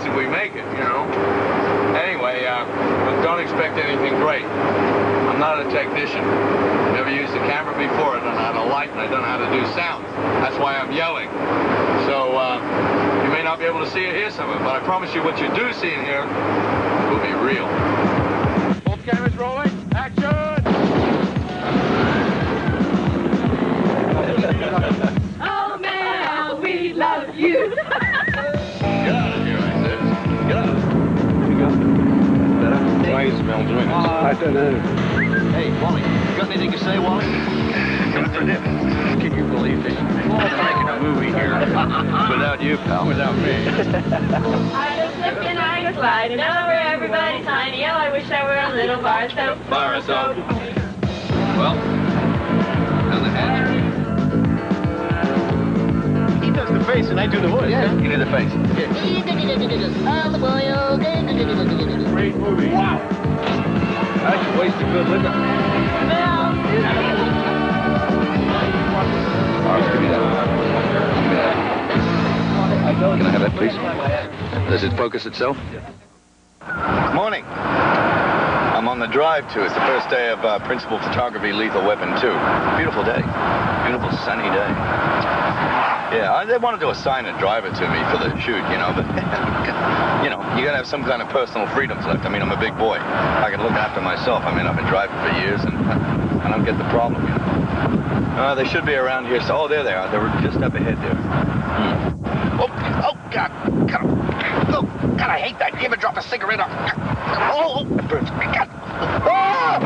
chance if we make it, you know. Anyway, don't expect anything great. I'm not a technician. Never used a camera before. I don't know how to light, and I don't know how to do sound. That's why I'm yelling. So, you may not be able to see or hear some of it, but I promise you what you do see and hear will be real. Both cameras rolling. Action! Oh, man, we love you. Get out of here, I said. Get out. You go. Better? Why is Mel doing this? I don't know. Hey, Wally, you got anything to say, Wally? Come for dip. Can you believe it? We're making a movie here. Without you, pal. Without me. I was slipping, I was sliding over everybody's tiny. Oh, I wish I were a little bar soap. Bar soap. Well, down the hatch. He does the face and I do the voice. Yeah, you do the face. Great movie. Wow! That's a waste of good liquor. Give me that. Can I have that, please? Does it focus itself? Morning. I'm on the drive to. It's the first day of Principal Photography Lethal Weapon 2. Beautiful day. Beautiful sunny day. Yeah, they wanted to assign a driver to me for the shoot, you know, but, you know, you gotta have some kind of personal freedoms left. I mean, I'm a big boy. I can look after myself. I mean, I've been driving for years, and I don't get the problem, you know. They should be around here. So, oh, there they are. They were just up ahead there. Oh, God. Oh, God, I hate that. You ever drop a cigarette off? Oh, it burns. God. Oh!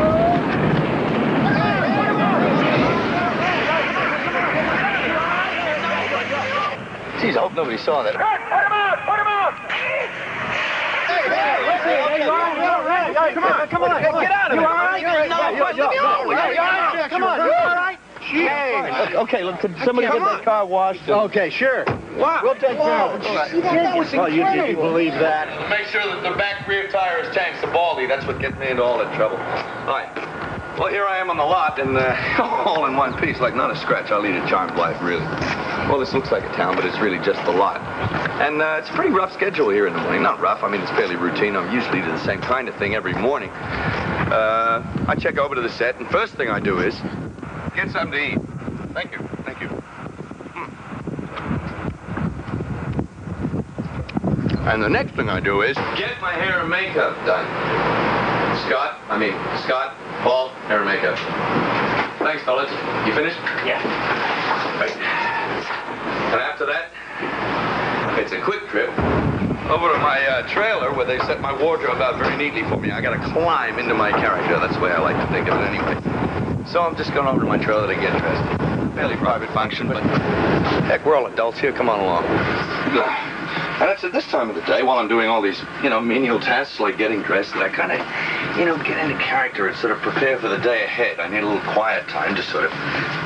Jeez, I hope nobody saw that. Put him out! Put him out! Hey, come on. Get out of here. You all right? Come on. You all right? Hey, okay, look, could somebody get that car washed? Okay, sure. Wow. We'll take care of it. That was incredible. You believe that? Make sure that the back rear tire is changed to baldy. That's what gets me into all that trouble. All right. Well, here I am on the lot, and all in one piece, like not a scratch. I lead a charmed life, really. Well, this looks like a town, but it's really just the lot. And it's a pretty rough schedule here in the morning. Not rough, I mean, it's fairly routine. I'm usually do the same kind of thing every morning. I check over to the set, and first thing I do is get something to eat. Thank you. Thank you. And the next thing I do is get my hair and makeup done. Scott, Paul, hair and makeup. Thanks, fellas. You finished? Yeah. Right. And after that, it's a quick trip over to my trailer where they set my wardrobe out very neatly for me. I gotta climb into my character. That's the way I like to think of it anyway. So I'm just going over to my trailer to get dressed. Fairly private function, but heck, we're all adults here. Come on along. And it's at this time of the day, while I'm doing all these, you know, menial tasks like getting dressed, that I kind of, you know, get into character and sort of prepare for the day ahead. I need a little quiet time to sort of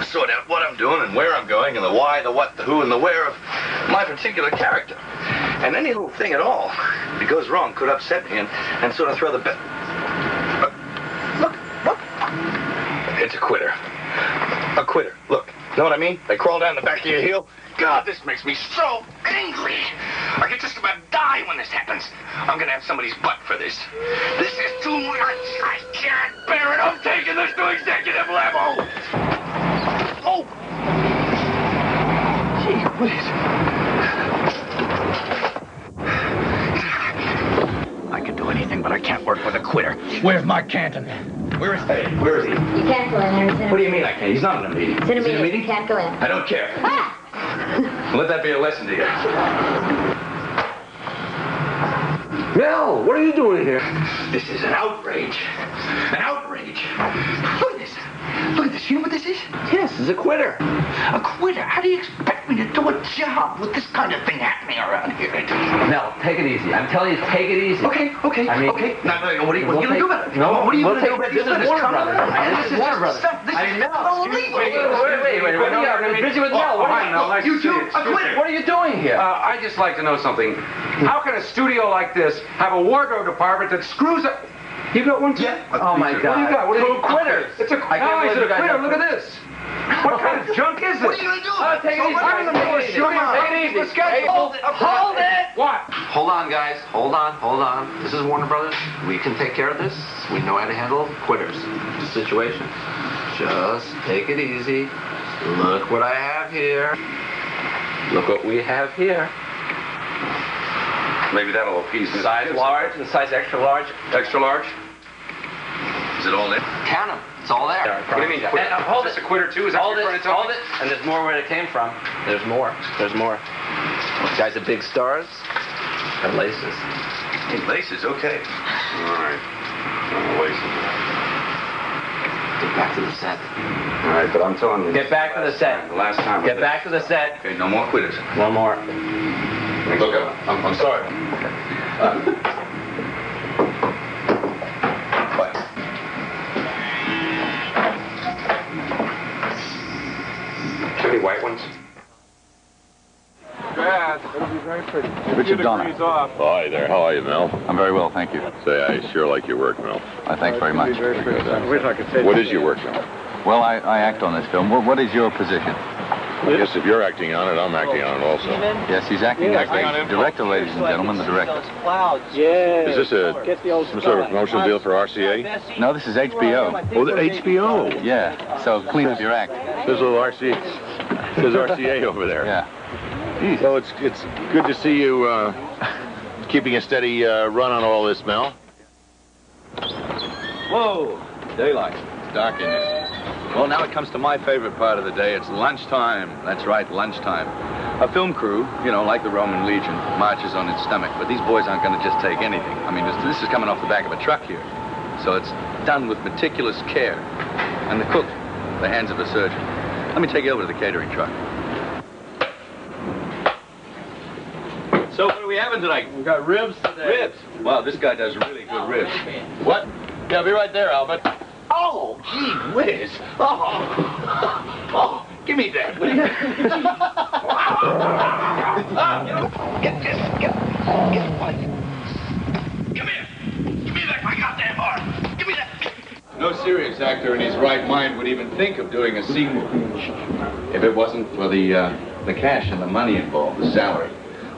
sort out what I'm doing and where I'm going and the why, the what, the who, and the where of my particular character. And any little thing at all, if it goes wrong, could upset me and sort of throw the bit. Look. It's a quitter. A quitter. Look. Know what I mean? They crawl down the back of your heel. God, this makes me so angry. I could just about die when this happens. I'm gonna have somebody's butt for this. This is too much. I can't bear it. I'm taking this to executive level. Oh. Gee whiz. I can do anything, but I can't work with a quitter. Where's Mark Canton? Where is he? Where is he? You can't go in there. He's in a What do you mean I can't? He's not in a meeting. It's in a Is he meeting. You can't go in. I don't care. Ah! Let that be a lesson to you. Mel, what are you doing here? This is an outrage. An outrage. Look at this. Look at this. You know what this is? Yes, it's a quitter. A quitter? How do you expect me to do a job with this kind of thing happening around here? Mel, take it easy. I'm telling you, take it easy. Okay. I mean, okay. Now, what are you we'll going to do about it? No, what are you we'll going to do take about this is Warner Brothers. This is Warner Brothers. This I mean, is Mel, illegal. Wait. I'm busy with Mel. You two, a quitter. What are you doing here? I'd just like to know something. How can a studio like this have a wardrobe department that screws up? You got one too? Yeah. Oh my God. What do you got? What is it? Quitters. It's a I can't no, believe it's a you guys quitter. have- Look at this. What kind of junk is is it? What are you going to do? Take it easy. I'm in the middle of shooting. Take it easy. Hold it. Hold it. What? Hold on, guys. Hold on. Hold on. This is Warner Brothers. We can take care of this. We know how to handle quitters situation. Just take it easy. Look what I have here. Look what we have here. Maybe that'll appease Mr. Size Gibson. large and size extra large. Extra large? Is it all in? Count them. It's all there. What do you mean? Hold Is it. this a quitter too? Is that Hold what you're it. trying to tell Hold me? it. And there's more where it came from. There's more. There's more. These guys are big stars. And laces. Hey, laces, okay. All right. Laces. Get back to the set. All right, but I'm telling you. Get back to the set. The last time. Get back to the set. Okay, no more quitters. One more. Look, I'm sorry. Bye. Any white ones? Dad, it'll be very pretty. Richard Donner. Hi there. How are you, Mel? I'm very well, thank you. Say, I sure like your work, Mel. Thanks very much. What is your work, Mel? Well, I act on this film. What is your position? I guess if you're acting on it, I'm acting on it also. Yes, he's acting as the director, ladies and gentlemen, the director. Is this some sort of promotional deal for RCA? No, this is HBO. Oh, the HBO. Yeah, so clean up your act. There's a little RCA. There's RCA over there. Yeah. Well, it's good to see you keeping a steady run on all this, Mel. Whoa, daylight. It's dark in here. Well, now it comes to my favorite part of the day. It's lunchtime. That's right, lunchtime. A film crew, you know, like the Roman Legion, marches on its stomach. But these boys aren't going to just take anything. I mean, this is coming off the back of a truck here. So it's done with meticulous care. And the cook, the hands of a surgeon. Let me take you over to the catering truck. So what are we having tonight? We got ribs today. Ribs. Wow, this guy does really good ribs. What? Yeah, I'll be right there, Albert. Oh, gee whiz. Oh, give me that. Will you? Get what? Come here. Give me that my goddamn heart. Give me that. No serious actor in his right mind would even think of doing a sequel if it wasn't for the cash and the money involved, the salary.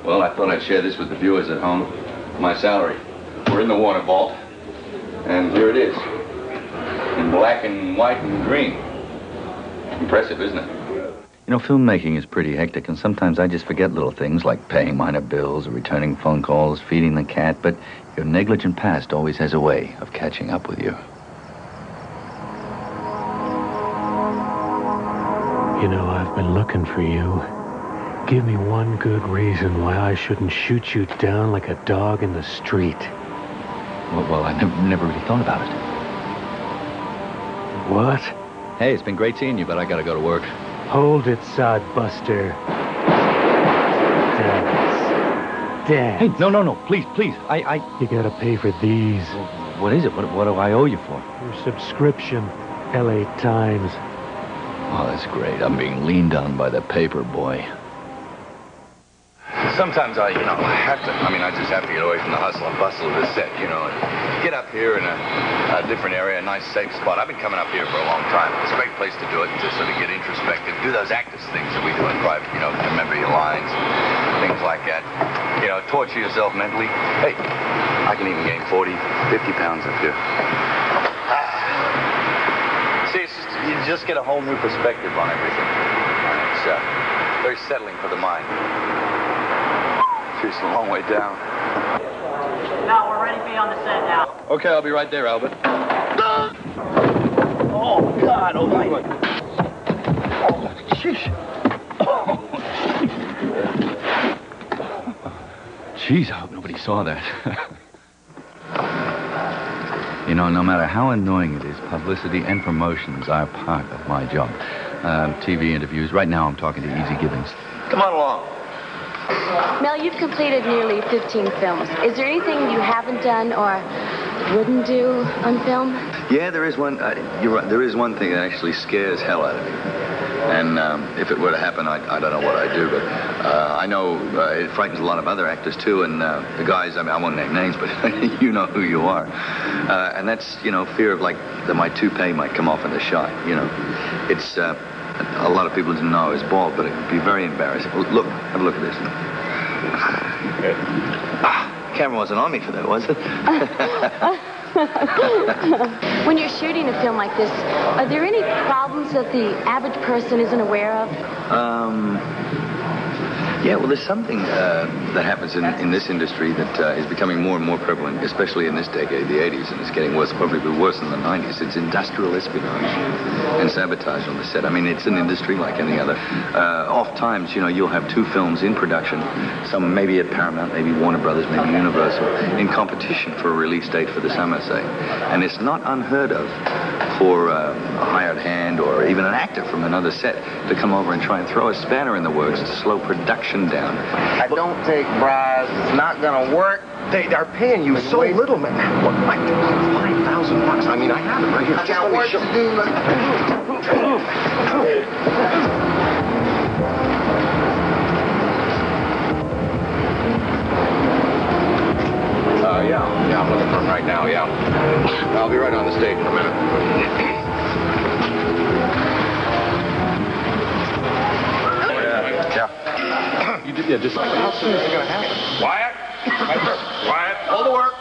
Well, I thought I'd share this with the viewers at home. My salary. We're in the Warner Vault, and here it is. In black and white and green. Impressive, isn't it? You know, filmmaking is pretty hectic, and sometimes I just forget little things like paying minor bills or returning phone calls, feeding the cat, but your negligent past always has a way of catching up with you. You know, I've been looking for you. Give me one good reason why I shouldn't shoot you down like a dog in the street. Well, I never really thought about it. What? Hey, it's been great seeing you, but I gotta go to work. Hold it, sodbuster. Dance. Hey, no, please, You gotta pay for these. What is it? What do I owe you for? Your subscription, LA Times. Oh, that's great. I'm being leaned on by the paper boy. Sometimes I just have to get away from the hustle and bustle of this set, you know, and get up here in a different area, a nice safe spot. I've been coming up here for a long time. It's a great place to do it, to sort of get introspective, do those actors things that we do in private, you know, remember your lines, things like that. You know, torture yourself mentally. Hey, I can even gain 40, 50 pounds up here. See, it's just, you just get a whole new perspective on everything. It's very settling for the mind. It's a long way down. Now we're ready to be on the set now. Okay, I'll be right there, Albert. Oh, God almighty. Oh, jeez. Jeez, I hope nobody saw that. You know, no matter how annoying it is, publicity and promotions are part of my job. TV interviews. Right now, I'm talking to Easy Gibbons. Come on along. Mel, you've completed nearly 15 films. Is there anything you haven't done or wouldn't do on film? Yeah, there is one. You're right. There is one thing that actually scares hell out of me. And if it were to happen, I don't know what I'd do. But I know it frightens a lot of other actors, too. And the guys, I mean, I won't name names, but you know who you are. And that's, you know, fear of, like, that my toupee might come off in the shot, you know. It's A lot of people didn't know I was bald, but it would be very embarrassing. Look, have a look at this. Camera wasn't on me for that, was it? When you're shooting a film like this, are there any problems that the average person isn't aware of? Yeah, well, there's something that happens in this industry that is becoming more and more prevalent, especially in this decade, the 80s, and it's getting worse, probably worse in the 90s. It's industrial espionage and sabotage on the set. I mean, it's an industry like any other. Oft times, you know, you'll have two films in production, some maybe at Paramount, maybe Warner Brothers, maybe Universal, in competition for a release date for the summer, say. And it's not unheard of for a hired hand or even an actor from another set to come over and try and throw a spanner in the works to slow production down. I don't take bribes. It's not gonna work. They are paying you so little, man. What, like $5,000? I mean, I have it right here. Can't wait to do that. Yeah, I'm looking for him right now, yeah. I'll be right on the stage in a minute. Yeah. You did, yeah, just... How soon is it going to happen? Quiet! Quiet! Hold the work!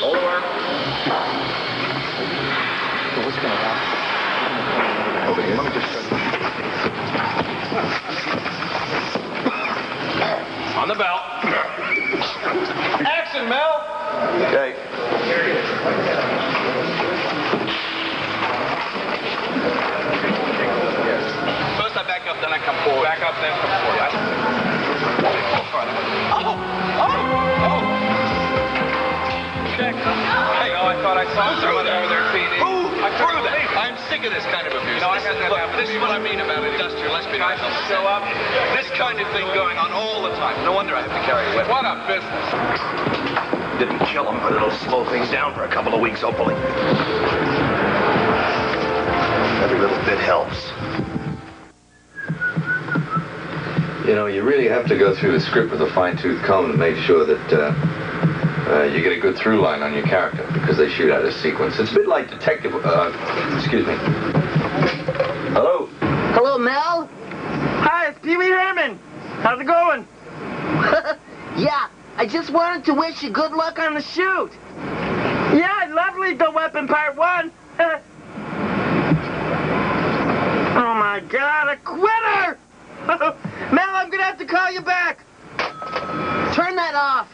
Hold the work! So what's going to happen? Okay, let me just... On the belt. Action, Mel! Okay. First I back up, then I come forward. Back up, then come forward. Check. Hey, I thought I saw someone over there feeding. Who threw that? I'm sick of this kind of abuse. No, I had that happen. This is what I mean about industrial espionage. Show up. This kind of thing going on all the time. No wonder I have to carry a weapon. What a business. Didn't kill him, but it'll slow things down for a couple of weeks, hopefully. Every little bit helps. You know, you really have to go through the script with a fine-tooth comb to make sure that you get a good through line on your character, because they shoot out a sequence. It's a bit like detective... excuse me. Hello? Hello, Mel? Hi, it's Pee Wee Herman. How's it going? Yeah, I just wanted to wish you good luck on the shoot. Yeah, I love Lethal Weapon Part 1. Oh my God, a quitter! Mel, I'm gonna have to call you back. Turn that off.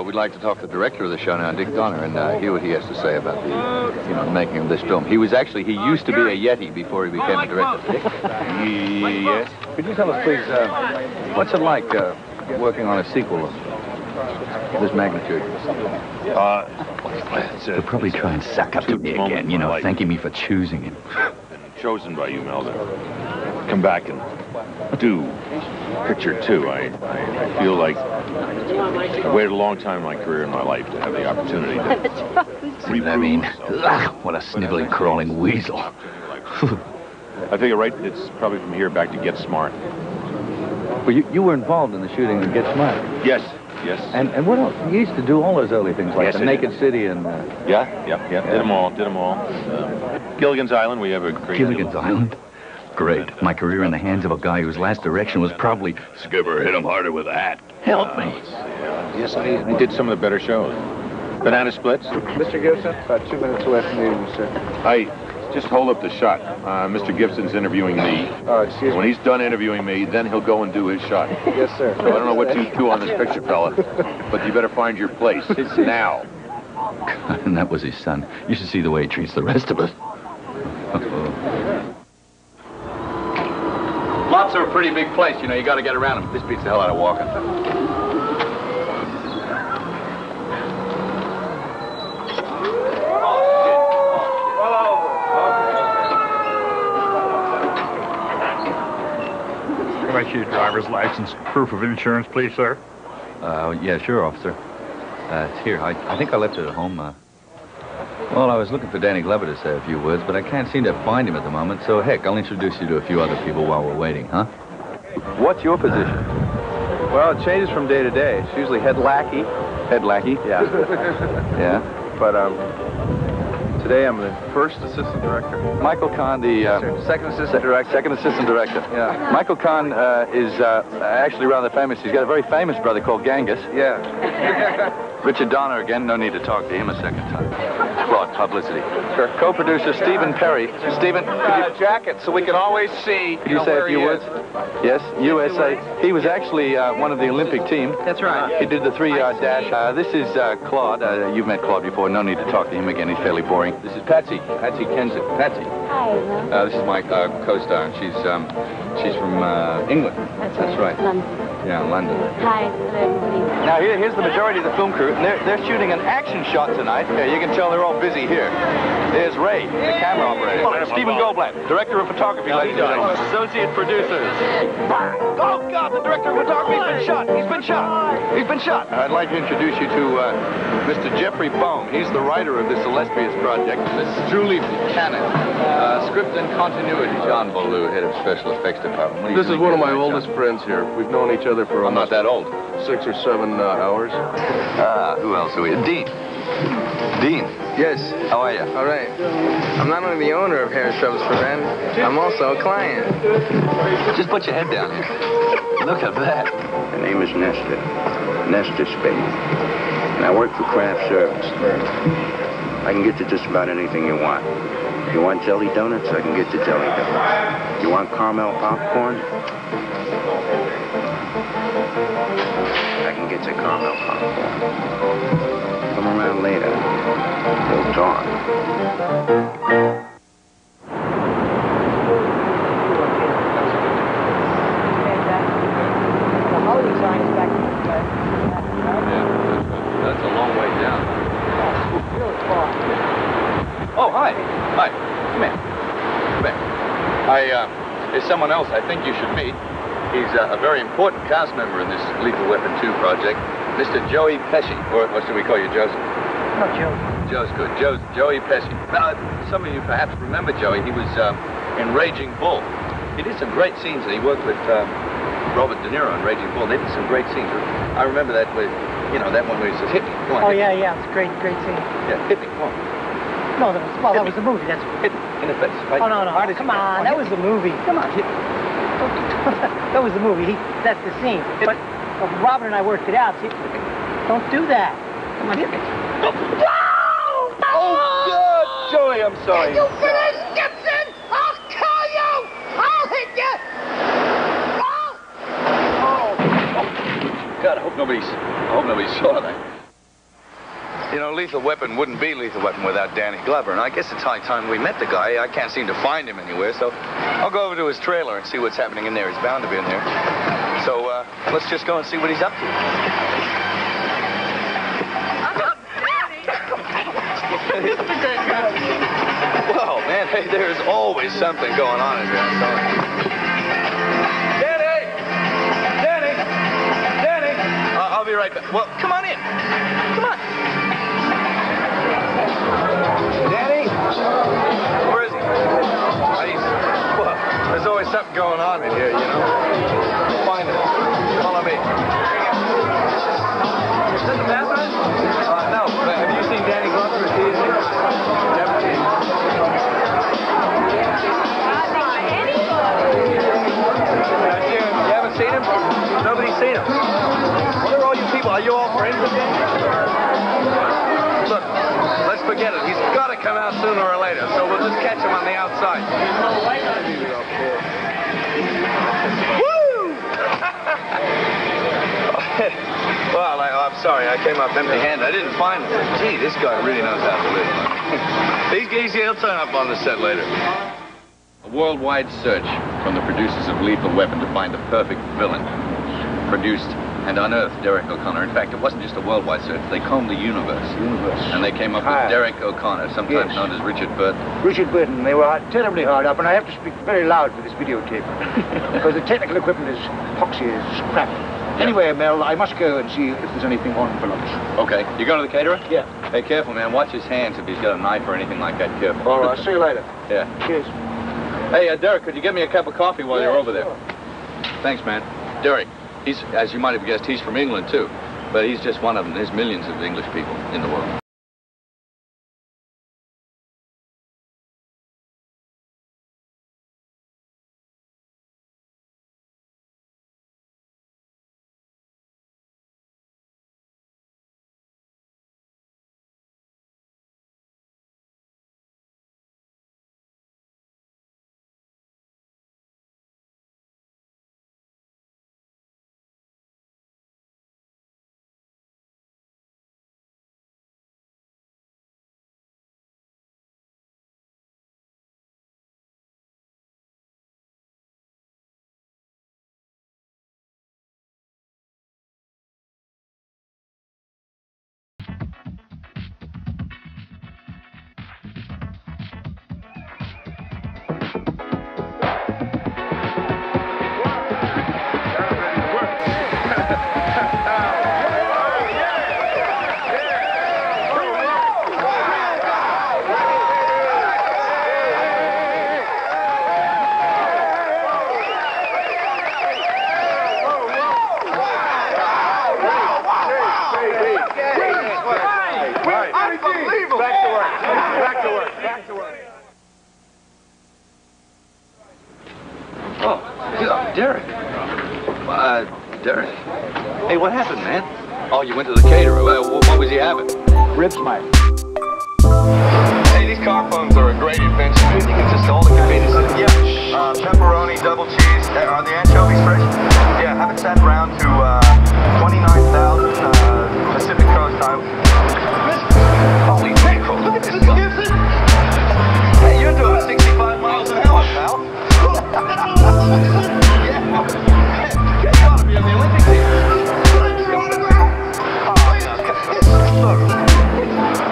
We'd like to talk to the director of the show now, Dick Donner, and hear what he has to say about the, making of this film. He was actually, he used to be a Yeti before he became a director. Dick? Yes. Could you tell us, please, what's it like working on a sequel of this magnitude? He'll probably try and suck up to me again, thanking me for choosing him. Chosen by you, Mel, to come back and do picture 2. I feel like I've waited a long time in my career in my life to have the opportunity to reprove myself. What a sniveling, crawling weasel. I figure, right, it's probably from here back to Get Smart. Well, you were involved in the shooting of Get Smart. Yes. And what else? You used to do all those early things, like the Naked City and... Yeah. Did them all. Gilligan's Island, we have a great... Gilligan's Island? Great. My career in the hands of a guy whose last direction was probably, Skipper, hit him harder with a hat. Help me. Yes, I did some of the better shows. Banana Splits. Mr. Gibson, about 2 minutes left in the meeting, sir. Just hold up the shot. Mr. Gibson's interviewing me. Oh, excuse me. When he's done interviewing me, then he'll go and do his shot. Yes, sir. So I don't know what you do on this picture, fella, but you better find your place. It's now. And that was his son. You should see the way he treats the rest of us. Lots are a pretty big place, you got to get around them. This beats the hell out of walking. I'd like your driver's license, proof of insurance, please, sir. Yeah, sure, officer. It's here. I think I left it at home. Well, I was looking for Danny Glover to say a few words, but I can't seem to find him at the moment, so heck, I'll introduce you to a few other people while we're waiting, huh? What's your position? Well, it changes from day to day. It's usually head lackey. Head lackey? Yeah. Yeah. But, Today I'm the first assistant director. Michael Kahn, the second assistant director. Second assistant director. Yeah. Michael Kahn is actually rather famous. He's got a very famous brother called Genghis. Yeah. Richard Donner again. No need to talk to him a second time. Claude, publicity. Sure. Co-producer Stephen Perry. Stephen, Jacket, so we can always see. Could you say a few words? Yes, USA. He was actually one of the Olympic team. That's right. He did the 3-yard dash. This is Claude. You've met Claude before. No need to talk to him again. He's fairly boring. This is Patsy. Patsy Kensit. Patsy. Hi. This is my co-star, and she's from England. That's right. London. Yeah, London. Hi, everybody. Now here's the majority of the film crew. And they're shooting an action shot tonight. Yeah, you can tell they're all busy here. There's Ray, the camera operator. Stephen Goldblatt, director of photography, ladies and gentlemen. Associate producers. Oh God, the director of photography has been shot. He's been shot. He's been shot. I'd like to introduce you to Mr. Jeffrey Bohm. He's the writer of this illustrious project. Miss Julie Buchanan, script and continuity. John Ballou, head of special effects department. This is one of my oldest friends here. We've known each other for I'm not that old. 6 or 7 hours. Who else are we? Dean. Dean. Yes. How are you? All right. I'm not only the owner of Hair Shrubs for Men, I'm also a client. Just put your head down here. Look at that. My name is Nestor Spade. And I work for craft service. I can get you just about anything you want. If you want jelly donuts, I can get you jelly donuts. You want caramel popcorn? I can get you caramel popcorn. Come around later. We'll talk. That's a long way down. Oh, hi. Hi. Come here. Come here. There's someone else I think you should meet. He's a very important cast member in this Lethal Weapon 2 project, Mr. Joey Pesci. Or what should we call you, Joseph? No, Joe. Joe's good. Joey Pesci. Now, some of you perhaps remember Joey. He was in Raging Bull. He did some great scenes, and he worked with Robert De Niro in Raging Bull. They did some great scenes. I remember that with, that one where he says, hit me. Come on, oh, yeah, yeah. It's a great scene. Yeah, hit me. Come on. No, that was the movie. That's hit me in the face. Right? Oh, no. Come on. That was the movie. Come on. Hit me. That was the movie. That's the scene. But Robert and I worked it out. See, don't do that. Come on, hit me. Oh, God, Joey, I'm sorry. You finish, Gibson? I'll kill you! I'll hit you! God, I hope nobody saw that. Lethal Weapon wouldn't be Lethal Weapon without Danny Glover, and I guess it's high time we met the guy. I can't seem to find him anywhere, so I'll go over to his trailer and see what's happening in there. He's bound to be in there. So let's just go and see what he's up to. Well, man, hey, there's always something going on in here. I'm sorry. Danny! I'll be right back. Well, come on in. Come on. Danny? Where is he? Well, there's always something going on in here, Find him. Follow me. Is this the bathroom? No. Have you seen Danny Glover at TNT? Never seen him. You haven't seen him? Nobody's seen him. What are all you people? Are you all friends with him? Look, let's forget it. He's got to come out sooner or later, so we'll just catch him on the outside. Woo! Well, I'm sorry. I came up empty-handed. I didn't find him. Gee, this guy really knows how to live. He'll turn up on the set later. A worldwide search from the producers of Lethal Weapon to find the perfect villain. Produced and unearthed Derek O'Connor. In fact, it wasn't just a worldwide search. They combed the universe. And they came up with Derek O'Connor, sometimes known as Richard Burton. Richard Burton. They were terribly hard up, and I have to speak very loud for this videotape. Because the technical equipment is poxy as crap. Anyway, Mel, I must go and see if there's anything on for lunch. Okay. You going to the caterer? Yeah. Hey, careful, man. Watch his hands if he's got a knife or anything like that. Careful. All right. I'll see you later. Yeah. Cheers. Hey, Derek, could you get me a cup of coffee while you're over there? Thanks, man. Derek, he's, as you might have guessed, he's from England, too. But he's just one of them. There's millions of English people in the world. Derek. Derek. Hey, what happened, man? Oh, you went to the caterer. What was he having? Ribs, Mike. Hey, these car phones are a great invention, man. You can just all the conveniences. Yeah. Pepperoni, double cheese. Are the anchovies fresh? Yeah, have it sent round to 29,000 Pacific Coast Highway. Holy mackerel, look at this guy. Hey, you're doing 65 miles an hour, pal. Yeah. You ought to be in the Olympic team.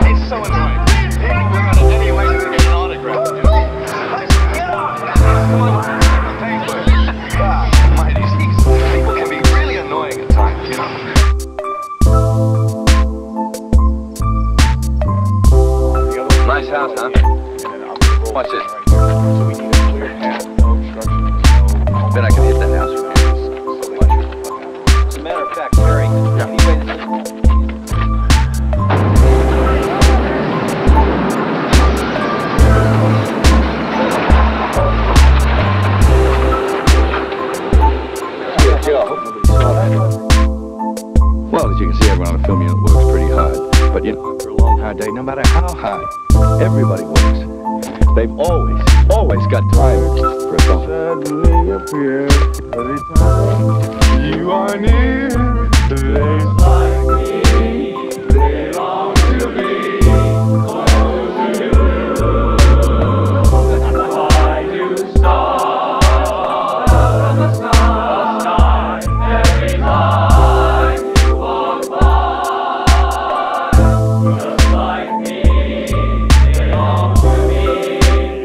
It's so annoying. People go out of any way to get an autograph. Get off! Come on. Pay for it. God, mighty. People can be really annoying at times, you know. Nice house, huh? Watch this. Bet I can hit that house. As a matter of fact, Terry, anyway, Well, as you can see, everyone on the film unit works pretty hard. But, you know, after a long, hard day, no matter how hard, everybody works. They've always got time for a song. Suddenly appear every time you are near. They like me, they long to be close to you. Why do stars from the sky every time you walk by? Just like me, they long to be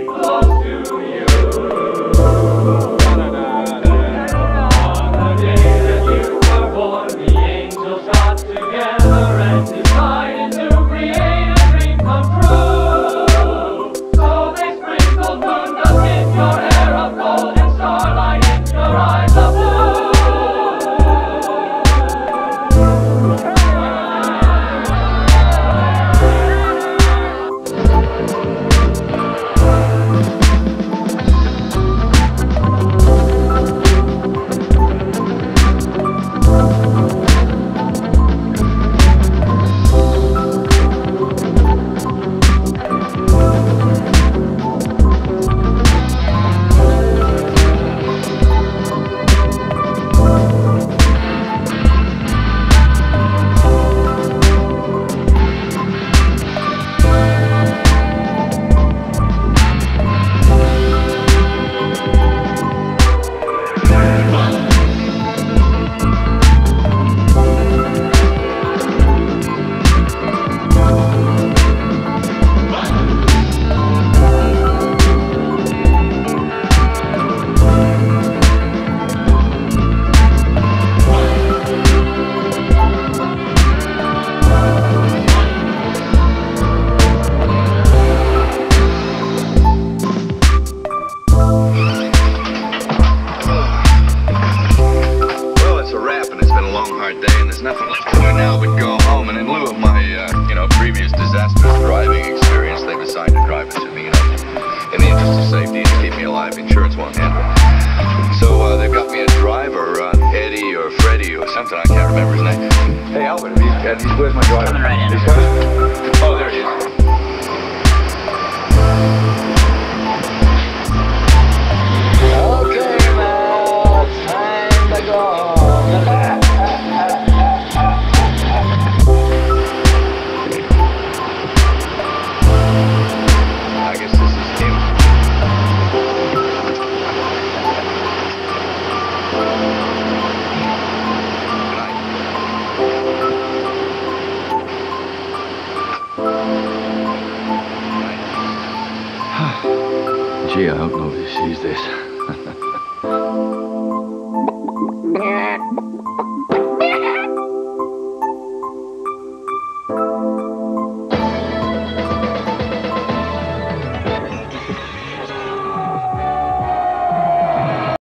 close to you. On the day that you were born, the angels got together and decided to create a dream come true. So they sprinkled moon dust in your hair of gold and starlight in your eyes of blue. Nothing left to do now but go home, and in lieu of my, previous disastrous driving experience, they've assigned a driver to me, in the interest of safety and to keep me alive. Insurance won't handle it. So, they've got me a driver, Eddie or Freddie or something, I can't remember his name. Hey, Albert, where's my driver? Coming right in. He's coming? Oh, there he is. Okay, Mel, time to go. I guess this is him. Gee, I hope nobody sees this.